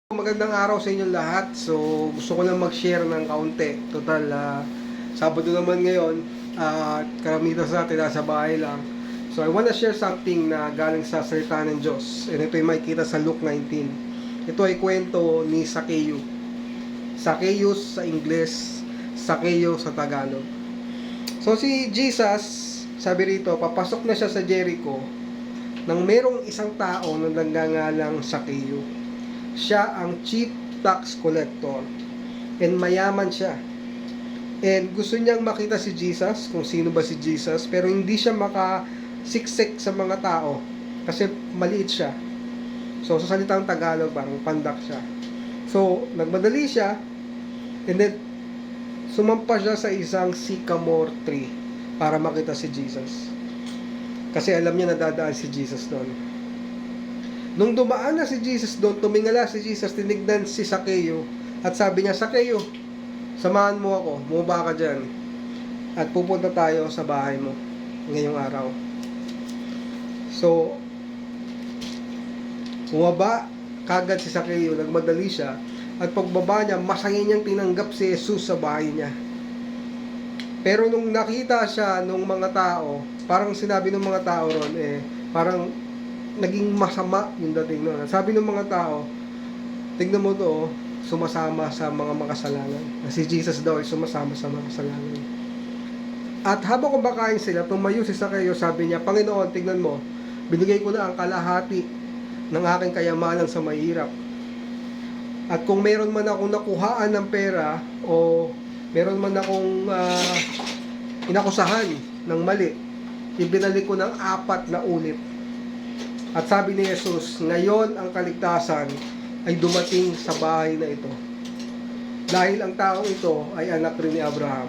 Magandang araw sa inyo lahat. So, gusto ko lang mag-share ng kaunti. Total, Sabado naman ngayon at karamihan sa atin nasa bahay lang. So, I wanna share something na galing sa salita ng Diyos. And ito ay makikita sa Luke 19. Ito ay kwento ni Zacchaeus. Zacchaeus sa Ingles, Zacchaeus sa Tagalog. So, si Jesus, sabi rito, papasok na siya sa Jericho nang merong isang tao na nagngangalang Zacchaeus. Siya ang chief tax collector and mayaman siya. And gusto niyang makita si Jesus, kung sino ba si Jesus, pero hindi siya makasiksik sa mga tao kasi maliit siya. So sa salitang Tagalog, parang pandak siya. So nagmadali siya and then sumampa siya sa isang sycamore tree para makita si Jesus. Kasi alam niya na dadaan si Jesus doon. Nung dumaan na si Jesus doon, tumingala si Jesus, tinignan si Zacchaeus at sabi niya, Zacchaeus, samahan mo ako, bumaba ka dyan at pupunta tayo sa bahay mo ngayong araw. So, bumaba kagad si Zacchaeus, nagmadali siya at pagbaba niya, masaya niyang tinanggap si Jesus sa bahay niya. Pero nung nakita siya nung mga tao, parang sinabi ng mga tao ron, parang naging masama yung dating noon. Sabi ng mga tao, tignan mo to, sumasama sa mga makasalanan. Si Jesus daw ay sumasama sa mga kasalanan. At habang kumakain sila, tumayo si Zacchaeus, sabi niya, Panginoon, tignan mo, binigay ko na ang kalahati ng aking kayamanan sa mahirap. At kung meron man akong nakuhaan ng pera o meron man akong inakusahan ng mali, ibinalik ko ng 4 na ulit. At sabi ni Jesus, ngayon ang kaligtasan ay dumating sa bahay na ito. Dahil ang taong ito ay anak rin ni Abraham.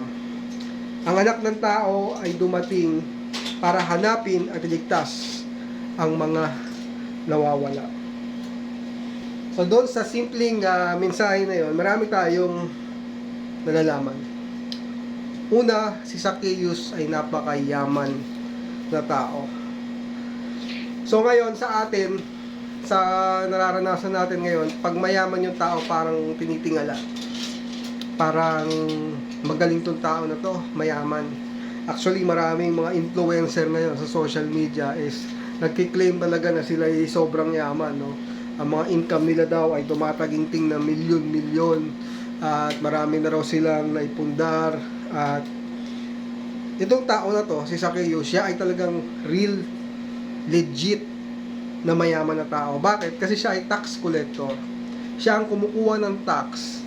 Ang anak ng tao ay dumating para hanapin at iligtas ang mga nawawala. So doon sa simpleng mensahe na yon, marami tayong nalalaman. Una, si Zacchaeus ay napakayaman na tao. So ngayon sa atin, sa nararanasan natin ngayon, pag mayaman yung tao, parang tinitingala. Parang magaling tong tao na to, mayaman. Actually, maraming mga influencer ngayon sa social media is nagki-claim talaga na sila ay sobrang yaman, no? Ang mga income nila daw ay tumataginting na milyon-milyon at marami na raw silang naipundar. At itong tao na to, si Zacchaeus, siya ay talagang real legit na mayaman na tao. Bakit? Kasi siya ay tax collector. Siya ang kumukuha ng tax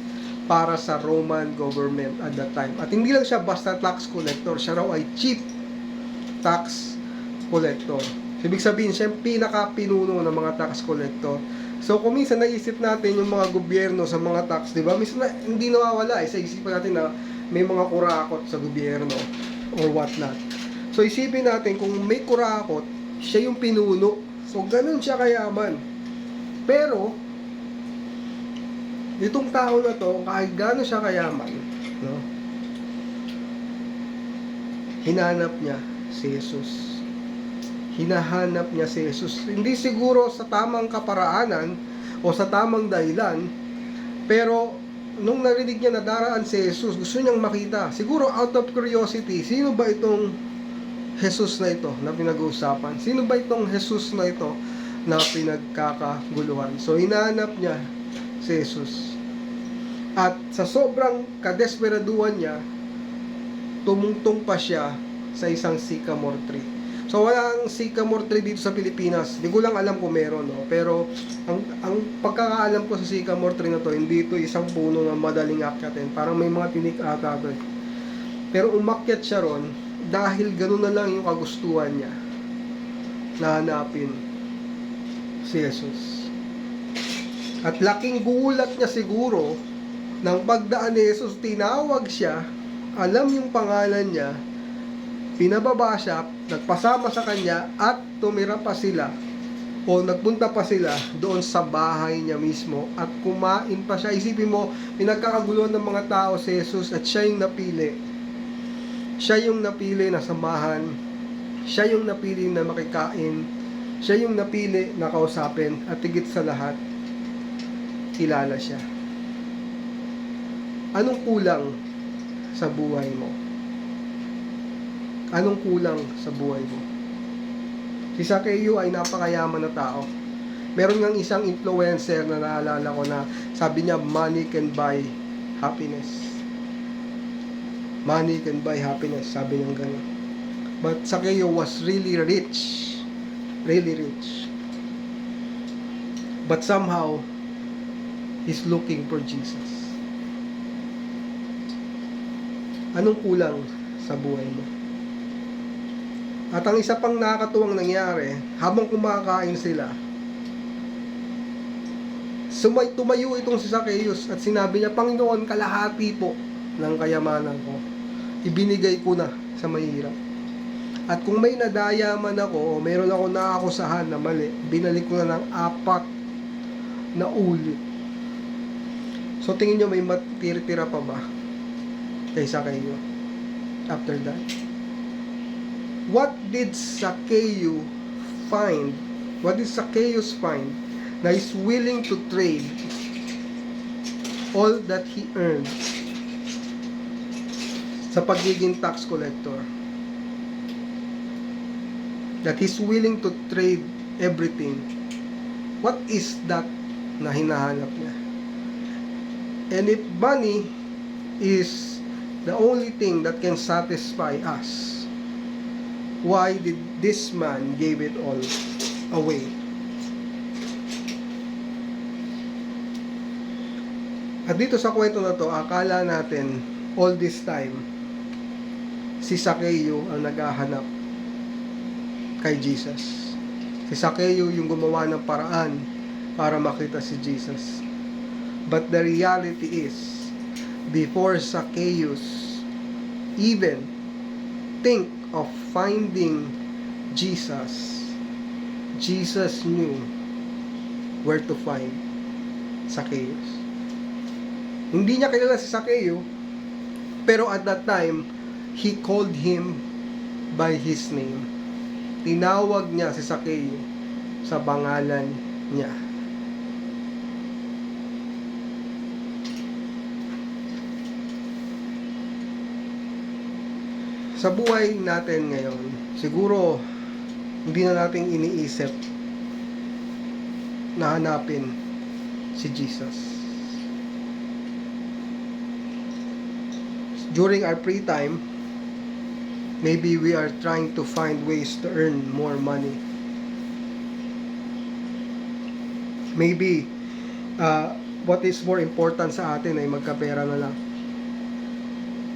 para sa Roman government at that time. At hindi lang siya basta tax collector, siya raw ay chief tax collector. Ibig sabihin, siya yung pinaka-pinuno ng mga tax collector. So, kung minsan naisip natin yung mga gobyerno sa mga tax, di ba? Minsan hindi nawawala sa isipan natin na may mga kurakot sa gobyerno or what not. So, isipin natin kung may kurakot, siya yung pinuno. So, ganun siya kayaman. Pero, itong tao na to, kahit gano'n siya kayaman, no? Hinanap niya si Jesus. Hinahanap niya si Jesus. Hindi siguro sa tamang kaparaanan o sa tamang dahilan, pero nung narinig niya na daraan si Jesus, gusto niyang makita. Siguro out of curiosity, sino ba itong Jesus na ito na pinag-uusapan? Sino ba itong Jesus na ito na pinagkakaguluhan? So, hinahanap niya si Jesus. At sa sobrang kadesperaduhan niya, tumungtong pa siya sa isang sycamore tree. So, walang sycamore tree dito sa Pilipinas. Hindi ko lang alam kung meron, no? Pero, ang pagkakaalam ko sa sycamore tree na to, hindi ito isang puno na madaling akyatin. Parang may mga tinik ata doon. Pero umakyat siya ron dahil gano'n na lang yung kagustuhan niya na hanapin si Jesus. At laking gulat niya siguro nang pagdaan ni Jesus, tinawag siya, alam yung pangalan niya, pinababa siya, nagpasama sa kanya at tumira pa sila o nagpunta pa sila doon sa bahay niya mismo at kumain pa siya. Isipin mo, pinagkakaguluhan ng mga tao si Jesus at siya yung napili. Siya yung napili na samahan, siya yung napili na makikain, siya yung napili na kausapin, at higit sa lahat, kilala siya. Anong kulang sa buhay mo? Anong kulang sa buhay mo? Si Zacchaeus ay napakayaman na tao. Meron ngang isang influencer na naalala ko na sabi niya, money can buy happiness. Money can buy happiness, sabi niya gano'n. But Zacchaeus was really rich. Really rich. But somehow, he's looking for Jesus. Anong kulang sa buhay mo? At ang isa pang nakakatuwang nangyari, habang kumakain sila, tumayo itong si Zacchaeus at sinabi niya, Panginoon, kalahati po ng kayamanan ko, ibinigay ko na sa mahirap. At kung may nadaya man ako, o meron ako naakusahan na mali, binalik ko na ng 4 na ulit. So tingin nyo may matitira pa ba kay Zacchaeus after that? What did Zacchaeus find? What did Zacchaeus find na is willing to trade all that he earned sa pagiging tax collector? That he's willing to trade everything. What is that na hinahanap niya? And if money is the only thing that can satisfy us, why did this man give it all away? At dito sa kwento na to, akala natin all this time si Zacchaeus ang naghahanap kay Jesus. Si Zacchaeus yung gumawa ng paraan para makita si Jesus. But the reality is, before Zacchaeus even think of finding Jesus, Jesus knew where to find Zacchaeus. Hindi niya kilala si Zacchaeus, pero at that time, he called him by his name. Tinawag niya si Zacchaeus sa pangalan niya. Sa buhay natin ngayon, siguro hindi na natin iniisip na hanapin si Jesus. During our free time, maybe we are trying to find ways to earn more money. Maybe what is more important sa atin ay magkapera na lang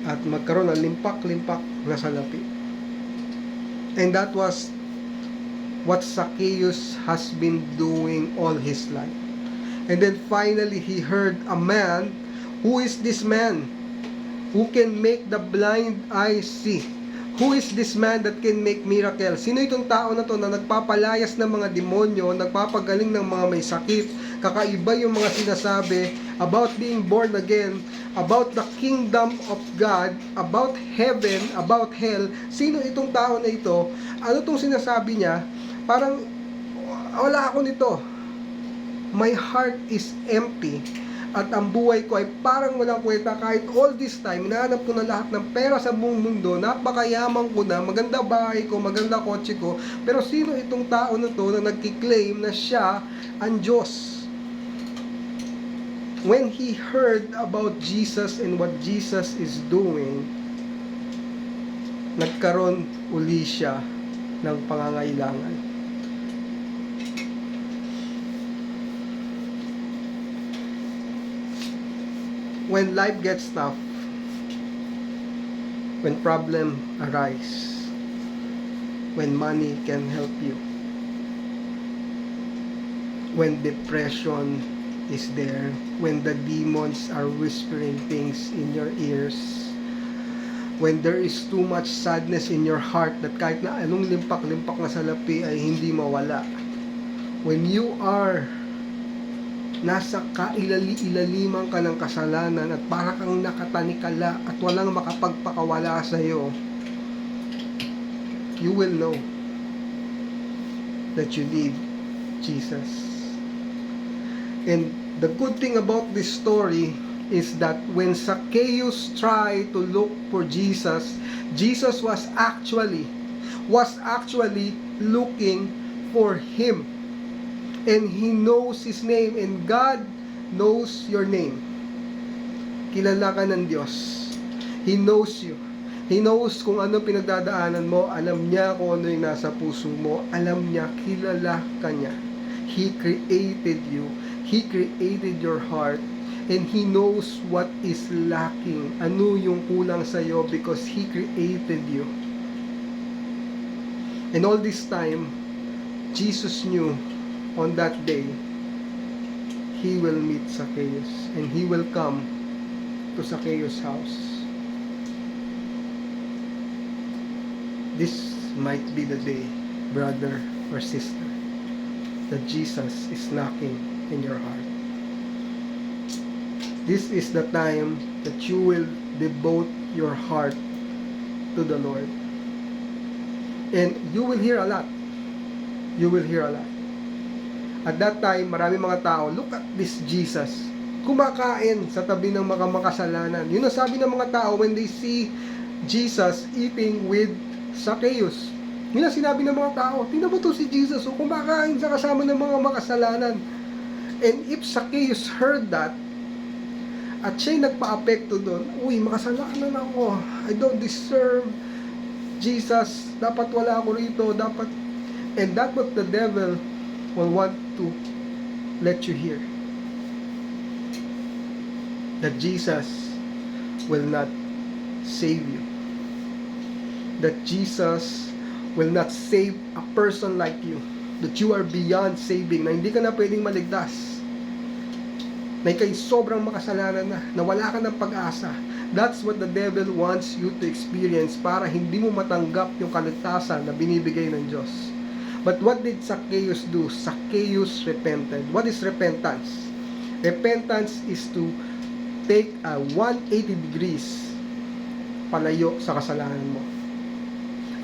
at magkaroon ng limpak-limpak na salapi. And that was what Zacchaeus has been doing all his life. And then finally he heard a man. Who is this man who can make the blind eyes see? Who is this man that can make miracles? Sino itong tao na to na nagpapalayas ng mga demonyo, nagpapagaling ng mga may sakit? Kakaiba yung mga sinasabi about being born again, about the kingdom of God, about heaven, about hell. Sino itong tao na ito? Ano itong sinasabi niya? Parang, wala ako nito. My heart is empty. At ang buhay ko ay parang walang kwenta. Kahit all this time, hinahanap ko na lahat ng pera sa buong mundo, napakayaman ko na, maganda bahay ko, maganda kotse ko, pero sino itong tao na to na nagkiklaim na siya ang Diyos? When he heard about Jesus and what Jesus is doing, nagkaroon uli siya ng pangangailangan. When life gets tough, when problem arise, when money can help you, when depression is there, when the demons are whispering things in your ears, when there is too much sadness in your heart that kahit na anong limpak-limpak na salapi ay hindi mawala, when you are nasa kailaliman ka ng kasalanan at para kang nakatanikala at walang makapagpakawala sa iyo, you will know that you need Jesus. And The good thing about this story is that when Zacchaeus tried to look for Jesus, Jesus was actually looking for him. And he knows his name, and God knows your name. Kilala ka ng Diyos. He knows you. He knows kung ano pinagdadaanan mo. Alam niya kung ano yung nasa puso mo. Alam niya, kilala ka niya. He created you. He created your heart. And He knows what is lacking. Ano yung kulang sa'yo because He created you. And all this time, Jesus knew on that day, He will meet Zacchaeus. And He will come to Zacchaeus' house. This might be the day, brother or sister, that Jesus is knocking in your heart. This is the time that you will devote your heart to the Lord. And you will hear a lot. You will hear a lot. At that time, marami mga tao, look at this Jesus. Kumakain sa tabi ng mga makasalanan. Yun ang sabi ng mga tao when they see Jesus eating with Zacchaeus. Yun ang sinabi ng mga tao, tingnan mo to si Jesus, kumakain sa kasama ng mga makasalanan. And if Zacchaeus heard that, at siya'y nagpa-apekto doon, uy, makasalanan ako, I don't deserve Jesus, dapat wala ako rito, dapat, and that's what the devil will want to let you hear. That Jesus will not save you. That Jesus will not save a person like you. That you are beyond saving. Na hindi ka na pwedeng maligtas. Na ikay sobrang makasalanan na wala ka ng pag-asa. That's what the devil wants you to experience para hindi mo matanggap yung kaligtasan na binibigay ng Diyos. But what did Zacchaeus do? Zacchaeus repented. What is repentance? Repentance is to take a 180 degrees palayo sa kasalanan mo.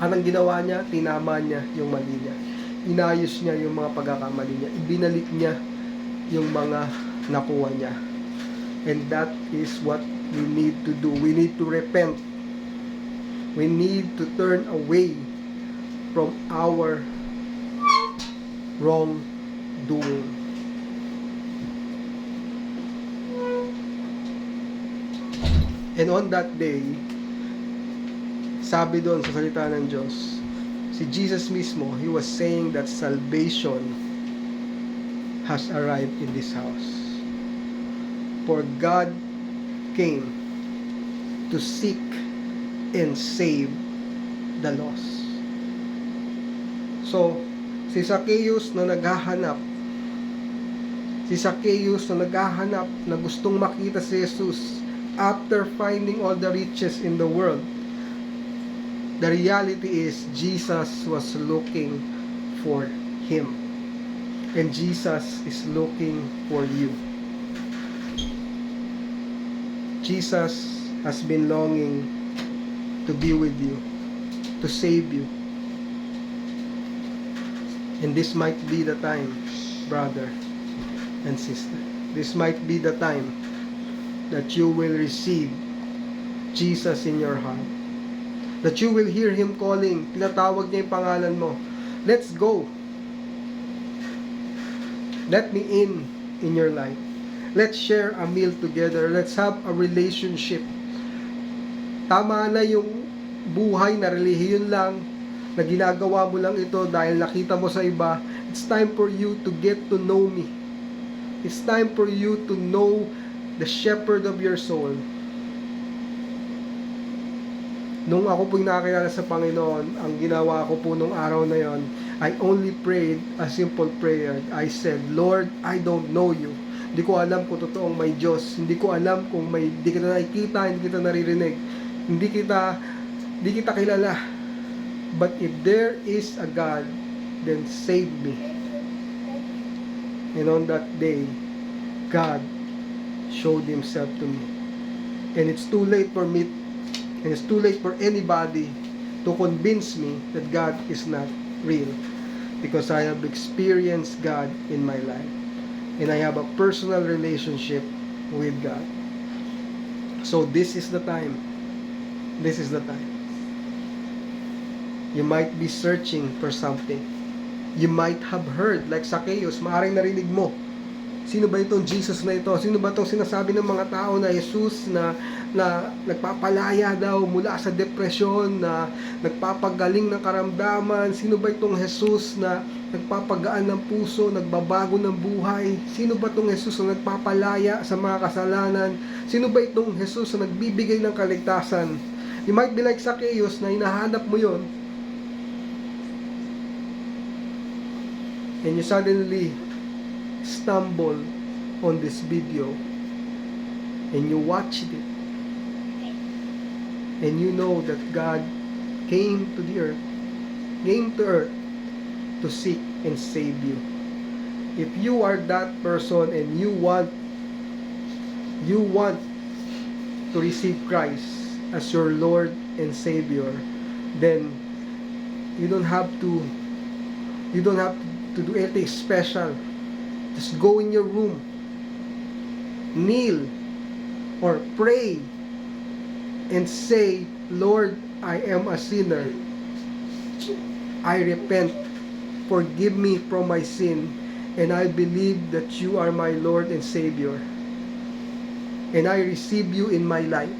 Anong ginawa niya? Tinama niya yung mali niya. Inayos niya yung mga pagkakamali niya. Ibinalik niya yung mga nakuha niya. And that is what we need to do. We need to repent. We need to turn away from our wrongdoing. And on that day, sabi doon sa salita ng Diyos, si Jesus mismo, He was saying that salvation has arrived in this house. For God came to seek and save the lost. So, si Zacchaeus na naghahanap, na gustong makita si Jesus after finding all the riches in the world, the reality is Jesus was looking for him. And Jesus is looking for you. Jesus has been longing to be with you, to save you. And this might be the time, brother and sister. This might be the time that you will receive Jesus in your heart. That you will hear Him calling. Tinatawag niya yung pangalan mo. Let's go. Let me in your life. Let's share a meal together. Let's have a relationship. Tama na yung buhay na relihiyon lang, na ginagawa mo lang ito dahil nakita mo sa iba. It's time for you to get to know me. It's time for you to know the shepherd of your soul. Nung ako po'y nakakilala sa Panginoon, ang ginawa ko po nung araw na yon, I only prayed a simple prayer. I said, Lord, I don't know you. Hindi ko alam kung totoong may Diyos. Hindi ko alam kung hindi kita nakikita, hindi kita naririnig. Hindi kita kilala. But if there is a God, then save me. And on that day, God showed Himself to me. And it's too late for me, and it's too late for anybody to convince me that God is not real. Because I have experienced God in my life. and I have a personal relationship with God. So this is the time. This is the time. You might be searching for something. You might have heard, like Zacchaeus, maaaring narinig mo, sino ba itong Jesus na ito? Sino ba itong sinasabi ng mga tao na Jesus na nagpapalaya daw mula sa depresyon, na nagpapagaling ng karamdaman? Sino ba itong Jesus na nagpapagaan ng puso, nagbabago ng buhay? Sino ba itong Jesus na nagpapalaya sa mga kasalanan? Sino ba itong Jesus na nagbibigay ng kaligtasan? You might be like Zacchaeus na hinahanap mo yon, and you suddenly stumble on this video and you watched it and you know that God came to earth to seek and save you. If you are that person and you want to receive Christ as your Lord and Savior, then you don't have to do anything special. Just go in your room, kneel, or pray, and say, Lord, I am a sinner. I repent. Forgive me from my sin, and I believe that you are my Lord and Savior. And I receive you in my life.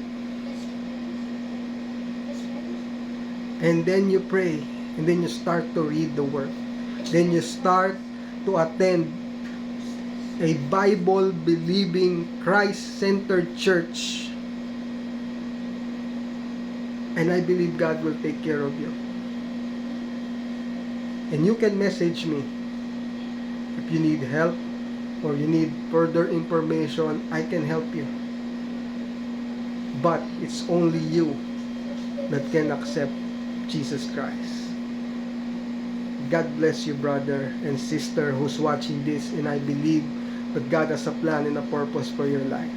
And then you pray, and then you start to read the Word. Then you start to attend a Bible-believing, Christ-centered church. And I believe God will take care of you. And you can message me if you need help or you need further information. I can help you. But it's only you that can accept Jesus Christ. God bless you, brother and sister who's watching this, and I believe that God has a plan and a purpose for your life.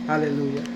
Hallelujah.